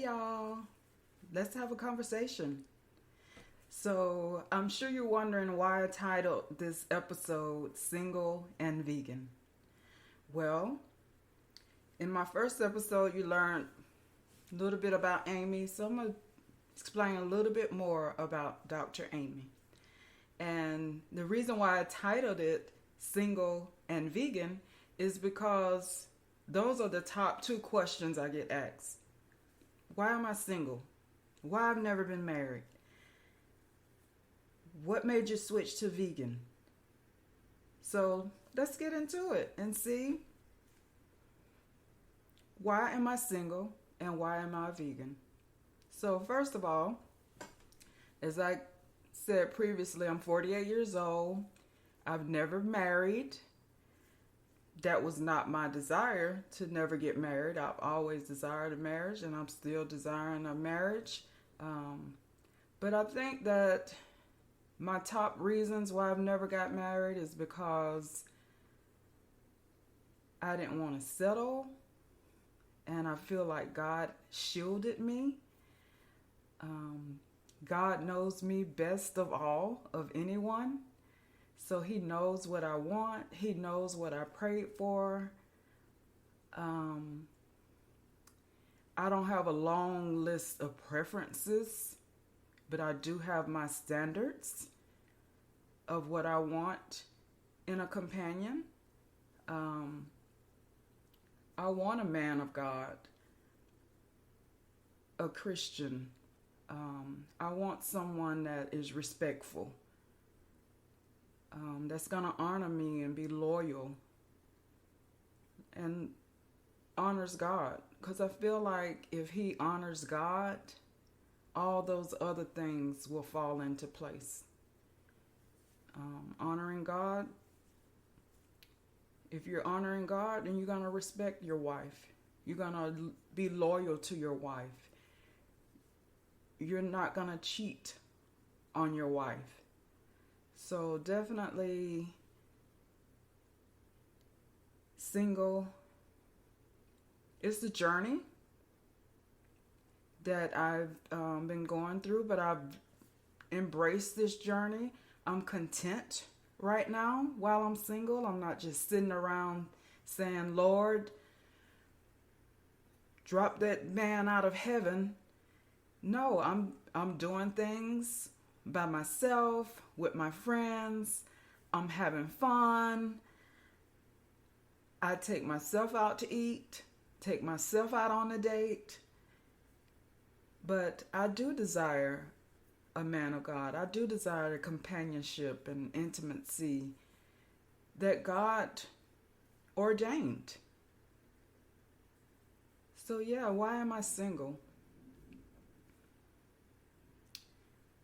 y'all. Let's have a conversation. So, I'm sure you're wondering why I titled this episode Single and Vegan. Well, in my first episode, you learned a little bit about Amy, so I'm going to explain a little bit more about Dr. Amy. And the reason why I titled it Single and Vegan is because those are the top two questions I get asked. Why am I single? Why I've never been married? What made you switch to vegan? So let's get into it and see, why am I single and why am I vegan? So first of all, as I said previously, I'm 48 years old. I've never married. That was not my desire to never get married. I've always desired a marriage, and I'm still desiring a marriage. But I think that my top reasons why I've never got married is because I didn't want to settle, and I feel like God shielded me. God knows me best of all, of anyone. So he knows what I want. He knows what I prayed for. I don't have a long list of preferences, but I do have my standards of what I want in a companion. I want a man of God, a Christian. I want someone that is respectful, that's going to honor me and be loyal and honors God. Because I feel like if he honors God, all those other things will fall into place. Honoring God, if you're honoring God, then you're going to respect your wife. You're going to be loyal to your wife. You're not going to cheat on your wife. So definitely single. It's a journey that I've been going through, but I've embraced this journey. I'm content right now while I'm single. I'm not just sitting around saying, Lord, drop that man out of heaven. No, I'm doing things by myself, with my friends. I'm having fun. I take myself out to eat, take myself out on a date. But I do desire a man of God. I do desire companionship and intimacy that God ordained. So yeah, why am I single?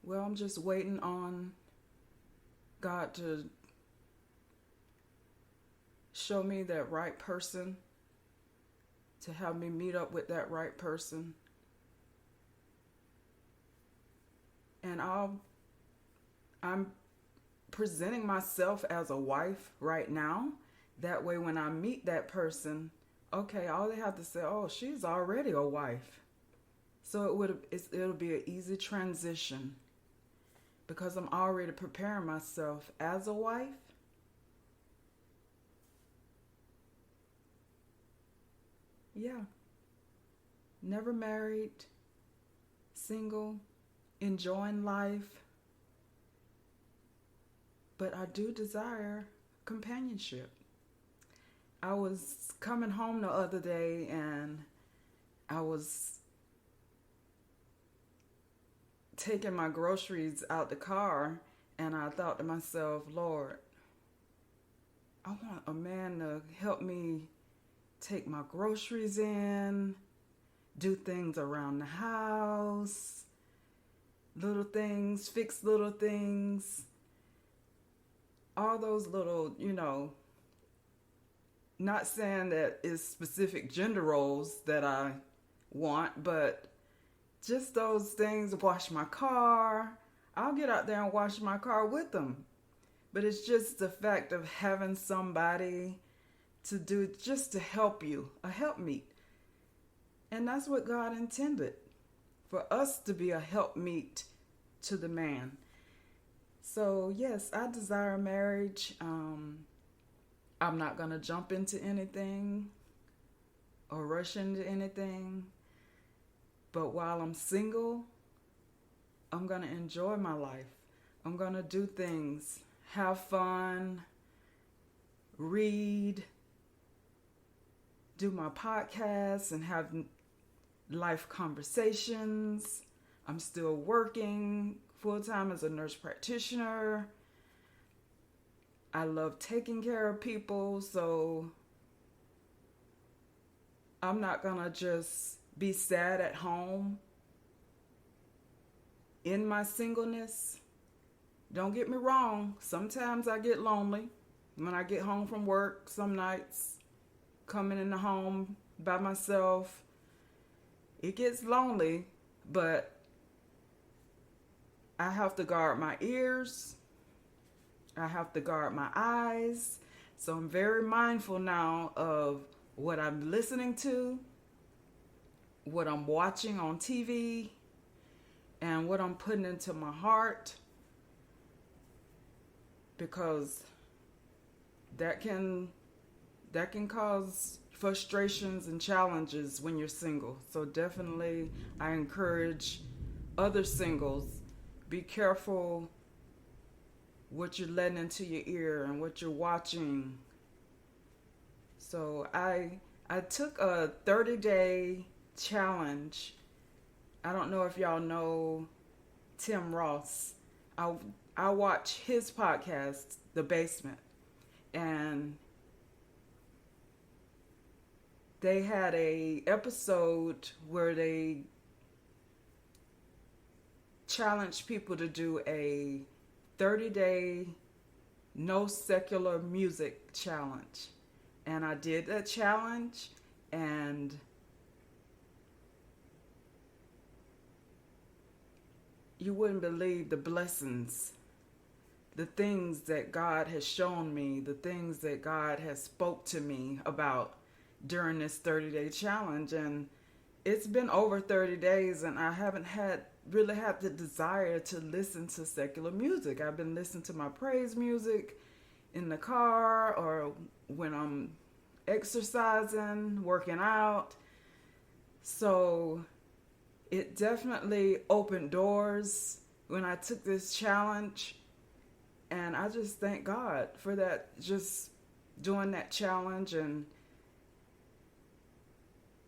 Well, I'm just waiting on God to show me that right person, to have me meet up with that right person. And I'm presenting myself as a wife right now. That way when I meet that person, okay, all they have to say, oh, she's already a wife. So it'll be an easy transition, because I'm already preparing myself as a wife. Yeah. Never married, single, enjoying life. But I do desire companionship. I was coming home the other day and I was taking my groceries out the car, and I thought to myself, Lord, I want a man to help me take my groceries in, do things around the house, little things, fix little things, all those little, not saying that it's specific gender roles that I want, but just those things. Wash my car. I'll get out there and wash my car with them. But it's just the fact of having somebody to do, just to help you, a helpmeet. And that's what God intended. for us to be a helpmeet to the man. So yes, I desire marriage. I'm not gonna jump into anything or rush into anything. But while I'm single, I'm gonna enjoy my life. I'm gonna do things, have fun, read, do my podcasts, and have life conversations. I'm still working full-time as a nurse practitioner. I love taking care of people, so I'm not gonna just be sad at home in my singleness. Don't get me wrong, sometimes I get lonely when I get home from work some nights, coming in the home by myself. It gets lonely, but I have to guard my ears. I have to guard my eyes. So I'm very mindful now of what I'm listening to, what I'm watching on TV, and what I'm putting into my heart, because that can cause frustrations and challenges when you're single. So definitely I encourage other singles, be careful what you're letting into your ear and what you're watching. So I took a 30-day challenge. I don't know if y'all know Tim Ross. I watch his podcast, The Basement, and they had a episode where they challenged people to do a 30-day no secular music challenge. And I did that challenge, and you wouldn't believe the blessings, the things that God has shown me, the things that God has spoke to me about during this 30-day challenge. And it's been over 30 days, and I haven't really had the desire to listen to secular music. I've been listening to my praise music in the car or when I'm exercising, working out. So it definitely opened doors when I took this challenge. And I just thank God for that, just doing that challenge and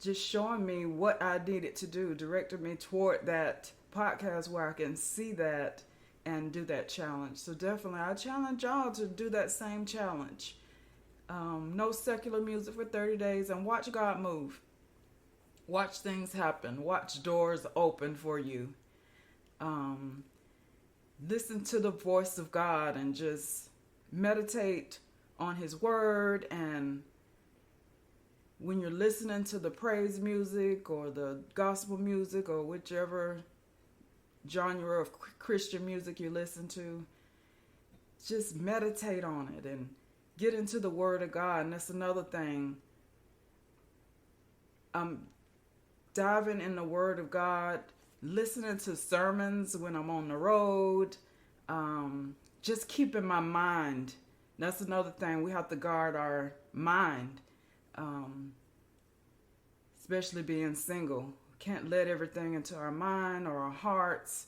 just showing me what I needed to do, directed me toward that podcast where I can see that and do that challenge. So definitely I challenge y'all to do that same challenge. No secular music for 30 days and watch God move. Watch things happen. Watch doors open for you. Listen to the voice of God and just meditate on His word. And when you're listening to the praise music or the gospel music or whichever genre of Christian music you listen to, just meditate on it and get into the word of God. And that's another thing. I'm diving in the word of God, listening to sermons when I'm on the road, just keeping my mind. That's another thing. We have to guard our mind, especially being single. Can't let everything into our mind or our hearts.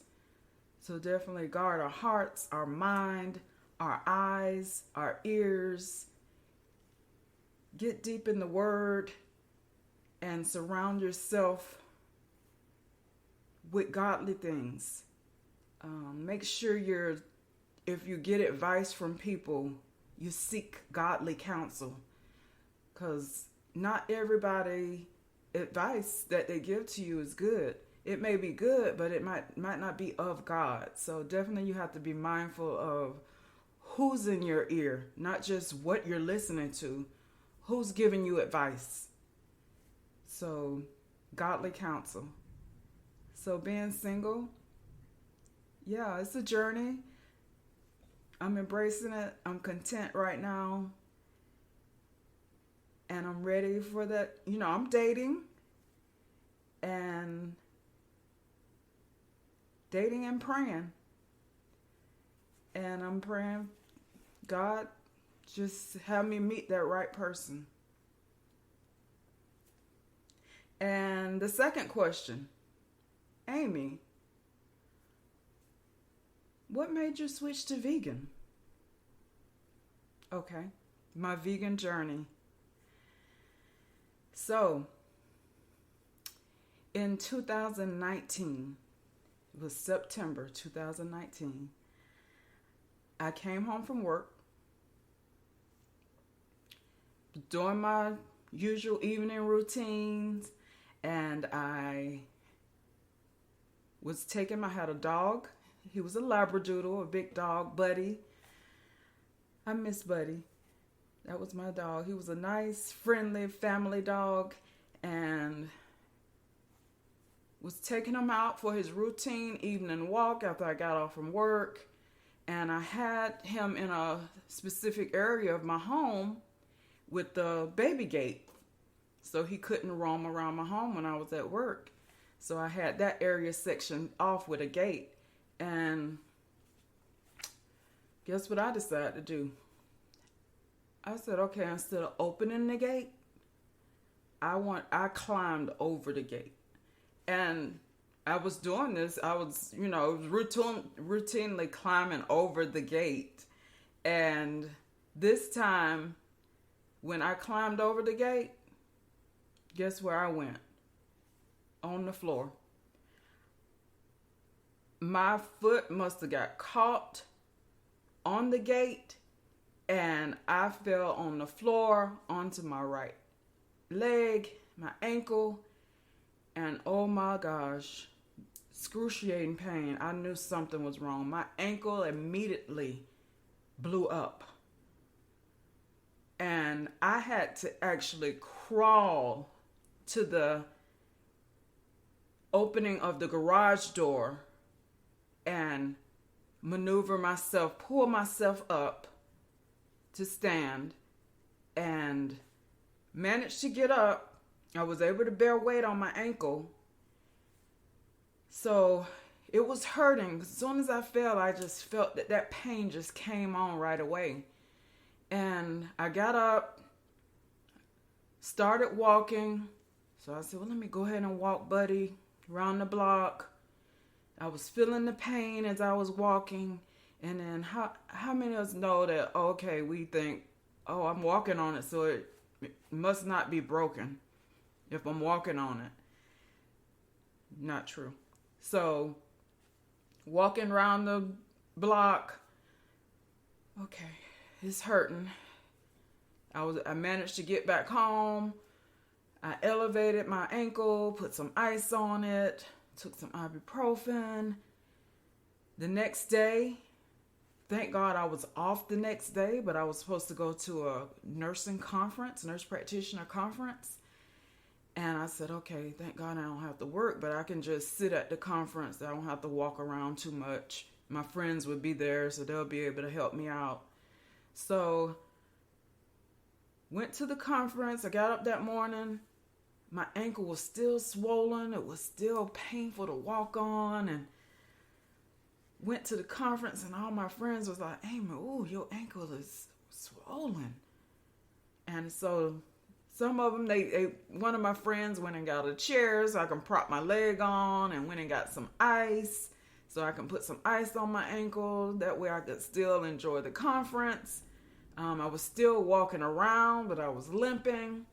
So definitely guard our hearts, our mind, our eyes, our ears. Get deep in the word and surround yourself with godly things. Make sure if you get advice from people, you seek godly counsel, because not everybody advice that they give to you is good. It may be good, but it might not be of God. So definitely you have to be mindful of who's in your ear, not just what you're listening to, who's giving you advice. So godly counsel. So being single, yeah, it's a journey. I'm embracing it. I'm content right now. And I'm ready for that. I'm dating. And dating and praying. And I'm praying, God, just have me meet that right person. And the second question, Amy, what made you switch to vegan? Okay, my vegan journey. So, in 2019, it was September 2019, I came home from work, doing my usual evening routines, and I had a dog. He was a Labradoodle, a big dog, Buddy. I miss Buddy. That was my dog. He was a nice, friendly family dog, and was taking him out for his routine evening walk after I got off from work. And I had him in a specific area of my home with the baby gate, so he couldn't roam around my home when I was at work. So I had that area sectioned off with a gate. And guess what I decided to do? I said, okay, instead of opening the gate, I climbed over the gate. And I was doing this. I was, routinely climbing over the gate. And this time, when I climbed over the gate, guess where I went? On the floor. My foot must have got caught on the gate, and I fell on the floor onto my right leg, my ankle, and oh my gosh, excruciating pain. I knew something was wrong. My ankle immediately blew up, and I had to actually crawl to the opening of the garage door and maneuver myself, pull myself up to stand, and managed to get up. I was able to bear weight on my ankle. So it was hurting. As soon as I fell, I just felt that pain just came on right away. And I got up, started walking. So I said, well, let me go ahead and walk Buddy around the block. I was feeling the pain as I was walking. And then how many of us know that, okay, we think, oh, I'm walking on it, so it must not be broken if I'm walking on it. Not true. So walking around the block, okay, it's hurting. I managed to get back home. I elevated my ankle, put some ice on it, took some ibuprofen. The next day, thank God I was off the next day, but I was supposed to go to a nurse practitioner conference. And I said, okay, thank God I don't have to work, but I can just sit at the conference. I don't have to walk around too much. My friends would be there, so they'll be able to help me out. So went to the conference. I got up that morning. My ankle was still swollen. It was still painful to walk on. And went to the conference, and all my friends was like, Amy, ooh, your ankle is swollen. And so some of them, one of my friends went and got a chair so I can prop my leg on, and went and got some ice so I can put some ice on my ankle. That way I could still enjoy the conference. I was still walking around, but I was limping.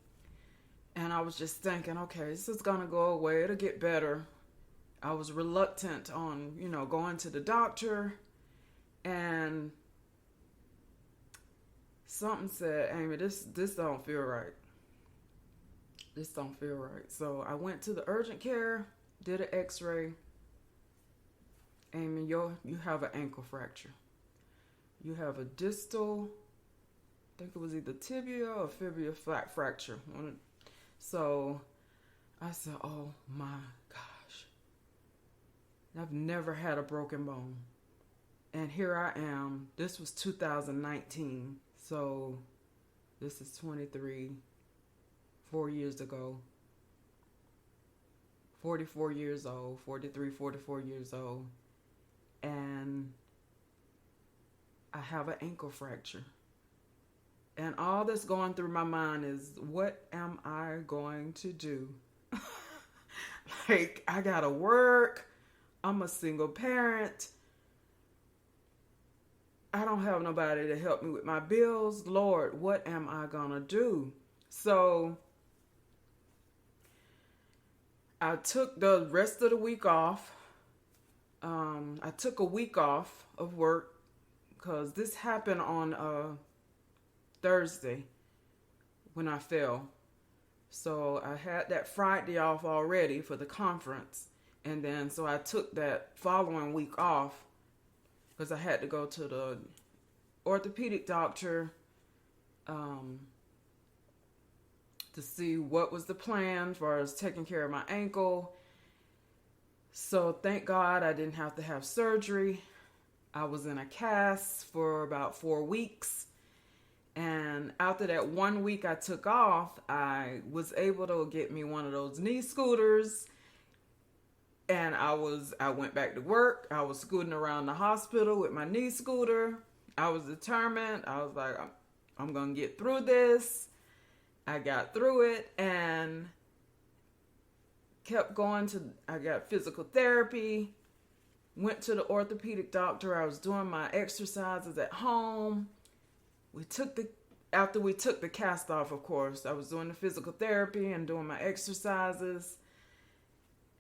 And I was just thinking, okay, this is going to go away. It'll get better. I was reluctant on, going to the doctor. And something said, Amy, this don't feel right. This don't feel right. So I went to the urgent care, did an x-ray. Amy, you have an ankle fracture. You have a distal, I think it was either tibia or fibula fracture. So I said, oh my gosh. I've never had a broken bone. And here I am. This was 2019. So this is 4 years ago. 44 years old, 44 years old. and I have an ankle fracture. And all that's going through my mind is, what am I going to do? Like, I gotta work. I'm a single parent. I don't have nobody to help me with my bills. Lord, what am I gonna do? So I took the rest of the week off. I took a week off of work because this happened on Thursday when I fell. So I had that Friday off already for the conference. And then so I took that following week off because I had to go to the orthopedic doctor to see what was the plan as far as taking care of my ankle. So thank God I didn't have to have surgery. I was in a cast for about 4 weeks. And after that 1 week I took off, I was able to get me one of those knee scooters. And I went back to work. I was scooting around the hospital with my knee scooter. I was determined. I was like, I'm going to get through this. I got through it and kept going I got physical therapy, went to the orthopedic doctor. I was doing my exercises at home. After we took the cast off, of course, I was doing the physical therapy and doing my exercises.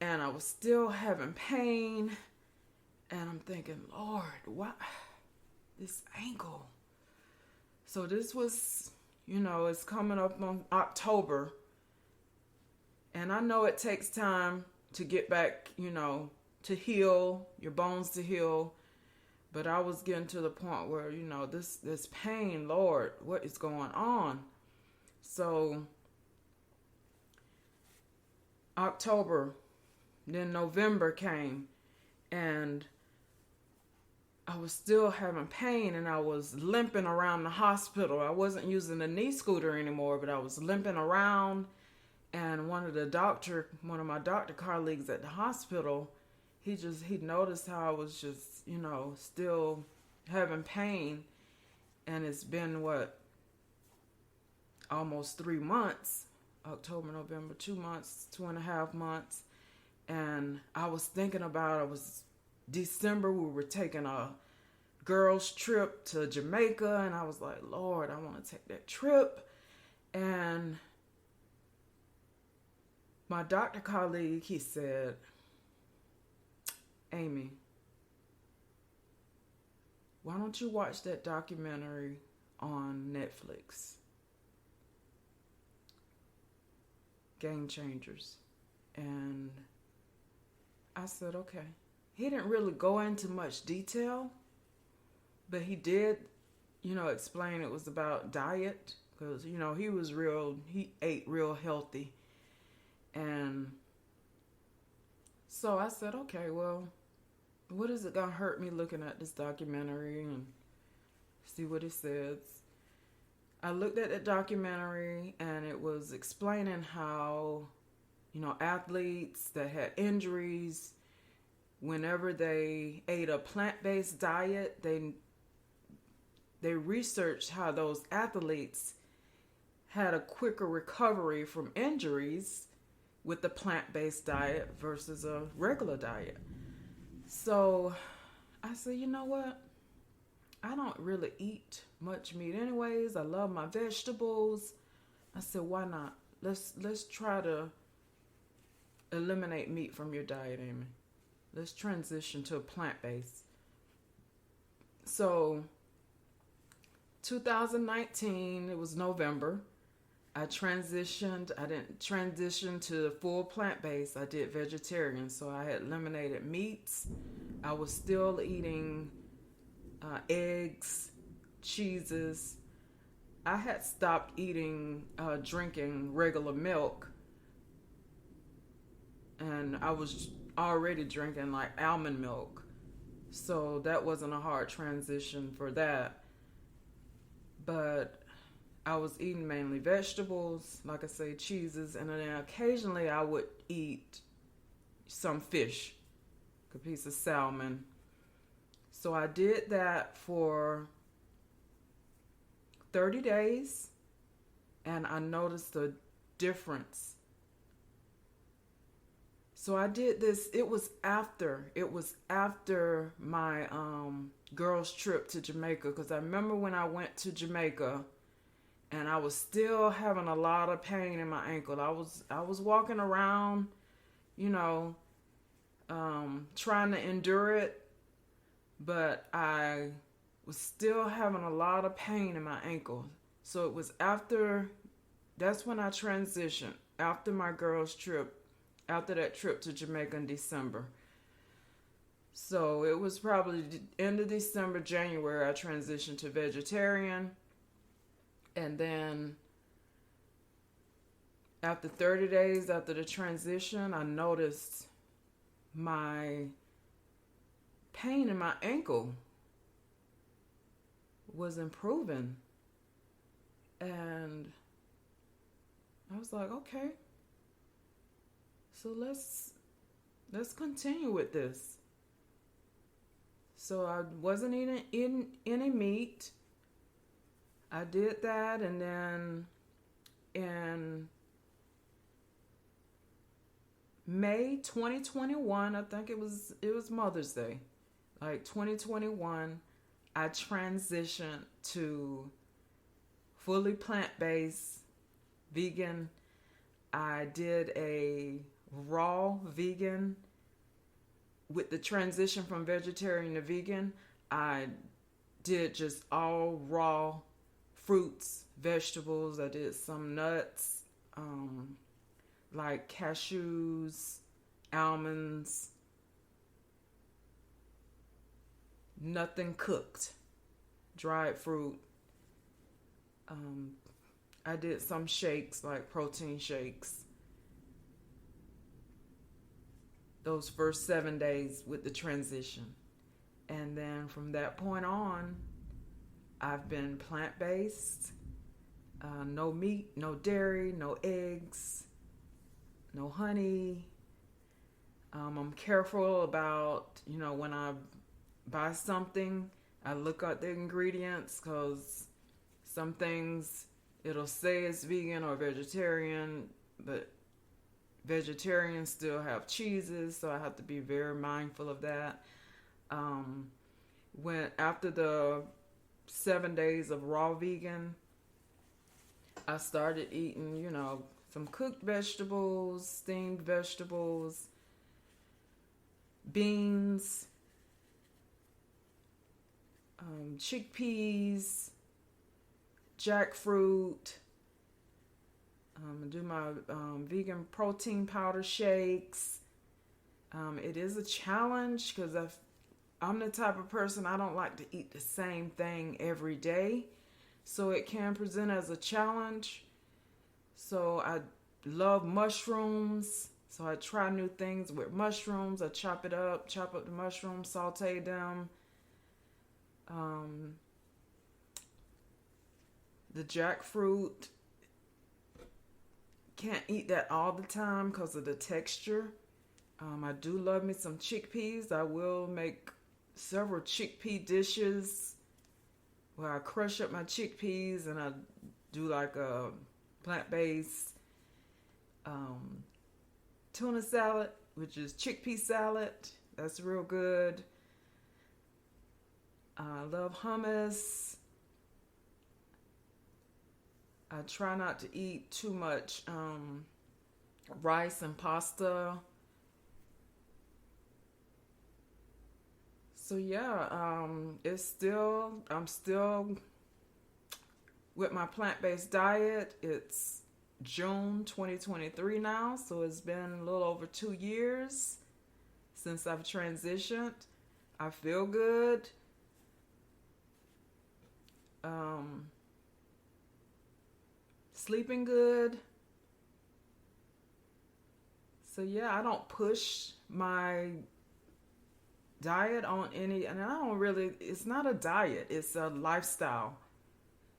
And I was still having pain. And I'm thinking, Lord, why this ankle? So this was, it's coming up on October. And I know it takes time to get back, to heal, your bones to heal. But I was getting to the point where, this pain, Lord, what is going on? So October, then November came, and I was still having pain, and I was limping around the hospital. I wasn't using the knee scooter anymore, but I was limping around. And one of my doctor colleagues at the hospital, he noticed how I was just, still having pain. And it's been almost 3 months, October, November, 2 months, 2.5 months. And I was thinking about, December, we were taking a girls trip to Jamaica. And I was like, Lord, I want to take that trip. And my doctor colleague, he said, Amy, why don't you watch that documentary on Netflix? Game Changers. And I said, okay. He didn't really go into much detail, but he did, explain it was about diet. Because, he ate real healthy. And so I said, okay, well, what is it going to hurt me looking at this documentary and see what it says? I looked at the documentary, and it was explaining how, athletes that had injuries, whenever they ate a plant-based diet, they researched how those athletes had a quicker recovery from injuries with the plant-based diet versus a regular diet. So I said, you know what? I don't really eat much meat anyways. I love my vegetables. I said, why not? Let's try to eliminate meat from your diet, Amy. Let's transition to a plant-based. So 2019, it was November. I didn't transition to full plant-based. I did vegetarian. So I had eliminated meats. I was still eating eggs, cheeses. I had stopped drinking regular milk. And I was already drinking like almond milk. So that wasn't a hard transition for that. But I was eating mainly vegetables, like I say, cheeses, and then occasionally I would eat some fish, a piece of salmon. So I did that for 30 days and I noticed a difference. So I did this. It was after my girls trip to Jamaica, because I remember when I went to Jamaica and I was still having a lot of pain in my ankle. I was walking around, you know, trying to endure it, but I was still having a lot of pain in my ankle. So it was after, that's when I transitioned, after my girls trip, after that trip to Jamaica in December. So it was probably the end of December, January, I transitioned to vegetarian. And then after 30 days after the transition, I noticed my pain in my ankle was improving. And I was like, okay, so let's continue with this. So I wasn't eating any meat. I did that, and then in May 2021, I think it was Mother's Day, like 2021, I transitioned to fully plant-based vegan. I did a raw vegan. With the transition from vegetarian to vegan, I did just all raw fruits, vegetables. I did some nuts, like cashews, almonds, nothing cooked, dried fruit. I did some shakes, like protein shakes, those first 7 days with the transition. And then from that point on, I've been plant-based, no meat, no dairy, no eggs, no honey. I'm careful about, when I buy something, I look at the ingredients, because some things it'll say it's vegan or vegetarian, but vegetarians still have cheeses, so I have to be very mindful of that. When after the 7 days of raw vegan, I started eating, some cooked vegetables, steamed vegetables, beans, chickpeas, jackfruit. I do my vegan protein powder shakes. It is a challenge, because I'm the type of person, I don't like to eat the same thing every day. So it can present as a challenge. So I love mushrooms. So I try new things with mushrooms. I chop up the mushrooms, saute them. The jackfruit, can't eat that all the time because of the texture. I do love me some chickpeas. I will make several chickpea dishes where I crush up my chickpeas and I do like a plant-based tuna salad, which is chickpea salad. That's real good. I love hummus. I try not to eat too much rice and pasta. So yeah, I'm still with my plant-based diet. It's June 2023 now, so it's been a little over 2 years since I've transitioned. I feel good. Sleeping good. So yeah, I don't push my diet on any, and I don't really, it's not a diet, it's a lifestyle.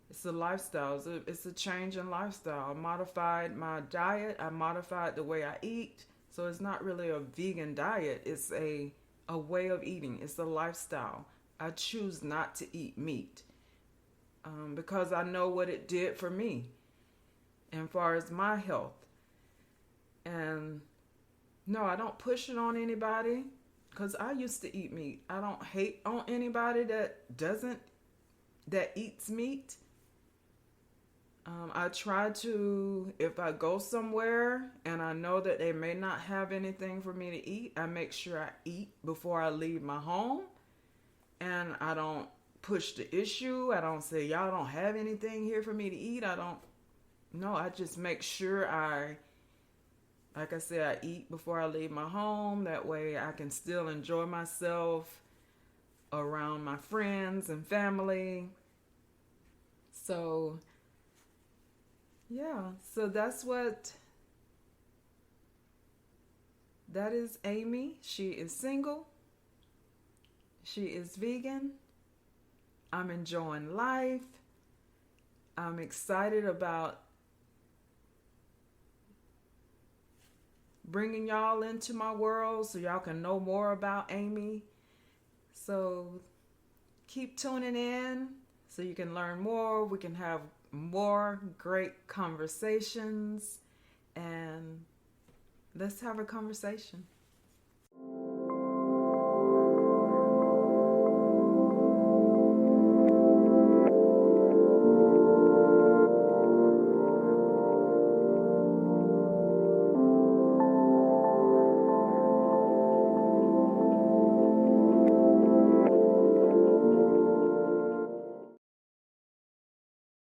It's a lifestyle. It's a change in lifestyle. I modified my diet. I modified the way I eat. So it's not really a vegan diet. It's a way of eating. It's a lifestyle. I choose not to eat meat because I know what it did for me and far as my health. And no, I don't push it on anybody because I used to eat meat. I don't hate on anybody that eats meat. I try to, if I go somewhere and I know that they may not have anything for me to eat, I make sure I eat before I leave my home. And I don't push the issue. I don't say, y'all don't have anything here for me to eat. No, I just make sure like I said, I eat before I leave my home. That way I can still enjoy myself around my friends and family. So, yeah, so that is Amy. She is single. She is vegan. I'm enjoying life. I'm excited about bringing y'all into my world so y'all can know more about Amy. So keep tuning in so you can learn more. We can have more great conversations, and let's have a conversation.